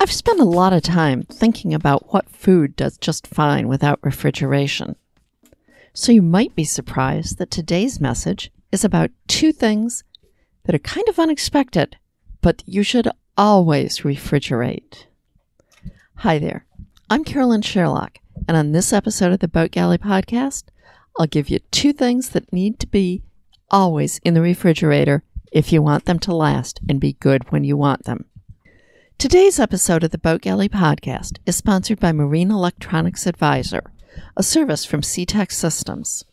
I've spent a lot of time thinking about what food does just fine without refrigeration. So you might be surprised that today's message is about two things that are kind of unexpected, but you should always refrigerate. Hi there, I'm Carolyn Sherlock, and on this episode of the Boat Galley Podcast, I'll give you two things that need to be always in the refrigerator if you want them to last and be good when you want them. Today's episode of the Boat Galley Podcast is sponsored by Marine Electronics Advisor, a service from CTEC Systems.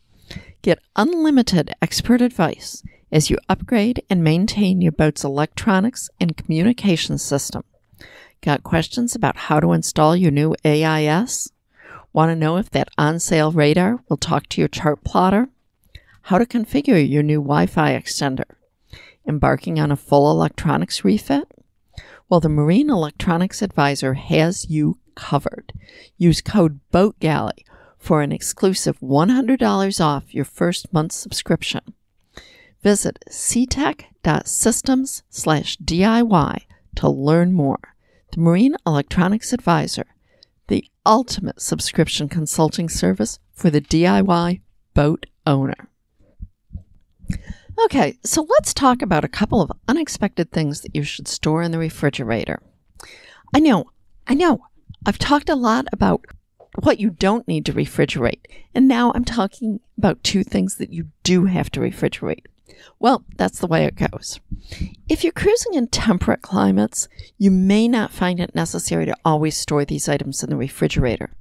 Get unlimited expert advice as you upgrade and maintain your boat's electronics and communication system. Got questions about how to install your new AIS? Want to know if that on-sale radar will talk to your chart plotter? How to configure your new Wi-Fi extender? Embarking on a full electronics refit? Well, the Marine Electronics Advisor has you covered. Use code BOATGALLEY for an exclusive $100 off your first month's subscription. Visit ctec.systems/DIY to learn more. The Marine Electronics Advisor, the ultimate subscription consulting service for the DIY boat owner. Okay, so let's talk about a couple of unexpected things that you should store in the refrigerator. I know. I've talked a lot about what you don't need to refrigerate, and now I'm talking about two things that you do have to refrigerate. Well, that's the way it goes. If you're cruising in temperate climates, you may not find it necessary to always store these items in the refrigerator.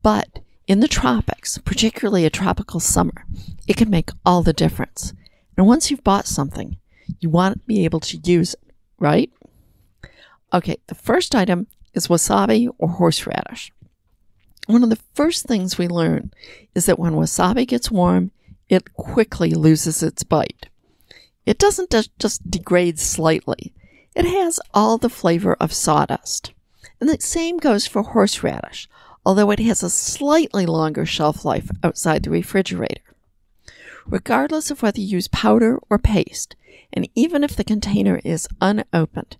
But in the tropics, particularly a tropical summer, it can make all the difference. And once you've bought something, you want to be able to use it, right? Okay, the first item is wasabi or horseradish. One of the first things we learn is that when wasabi gets warm, it quickly loses its bite. It doesn't just degrade slightly. It has all the flavor of sawdust. And the same goes for horseradish, although it has a slightly longer shelf life outside the refrigerator. Regardless of whether you use powder or paste, and even if the container is unopened,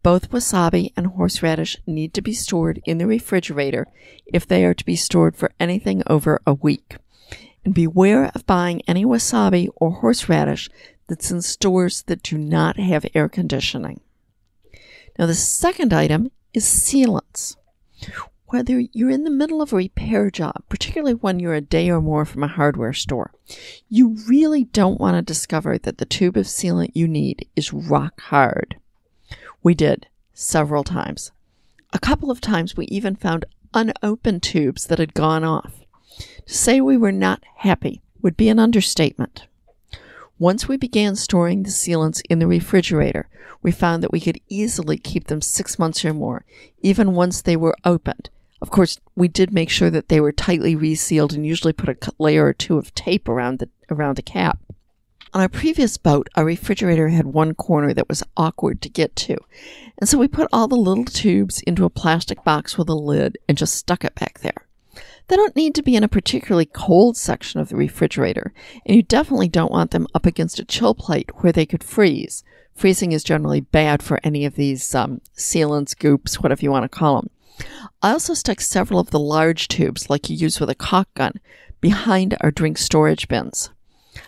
both wasabi and horseradish need to be stored in the refrigerator if they are to be stored for anything over a week. And beware of buying any wasabi or horseradish that's in stores that do not have air conditioning. Now, the second item is sealants. Whether you're in the middle of a repair job, particularly when you're a day or more from a hardware store, you really don't want to discover that the tube of sealant you need is rock hard. We did, several times. A couple of times we even found unopened tubes that had gone off. To say we were not happy would be an understatement. Once we began storing the sealants in the refrigerator, we found that we could easily keep them 6 months or more, even once they were opened. Of course, we did make sure that they were tightly resealed and usually put a layer or two of tape around the cap. On our previous boat, our refrigerator had one corner that was awkward to get to, and so we put all the little tubes into a plastic box with a lid and just stuck it back there. They don't need to be in a particularly cold section of the refrigerator, and you definitely don't want them up against a chill plate where they could freeze. Freezing is generally bad for any of these sealants, goops, whatever you want to call them. I also stuck several of the large tubes, like you use with a caulk gun, behind our drink storage bins.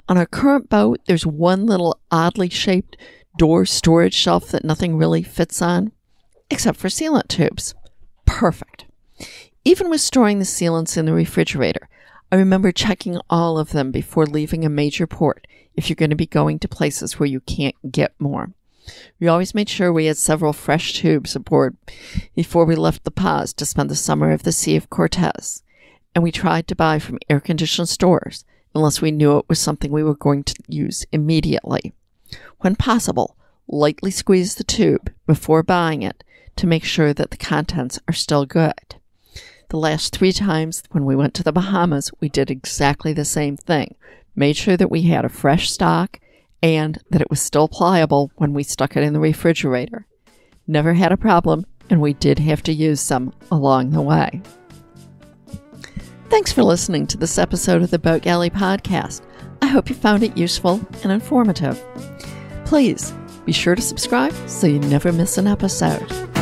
On our current boat, there's one little oddly shaped door storage shelf that nothing really fits on, except for sealant tubes. Perfect. Even with storing the sealants in the refrigerator, I remember checking all of them before leaving a major port if you're going to be going to places where you can't get more. We always made sure we had several fresh tubes aboard before we left the Paz to spend the summer of the Sea of Cortez, and we tried to buy from air-conditioned stores unless we knew it was something we were going to use immediately. When possible, lightly squeeze the tube before buying it to make sure that the contents are still good. The last 3 times when we went to the Bahamas, we did exactly the same thing. Made sure that we had a fresh stock and that it was still pliable when we stuck it in the refrigerator. Never had a problem, and we did have to use some along the way. Thanks for listening to this episode of the Boat Galley Podcast. I hope you found it useful and informative. Please be sure to subscribe so you never miss an episode.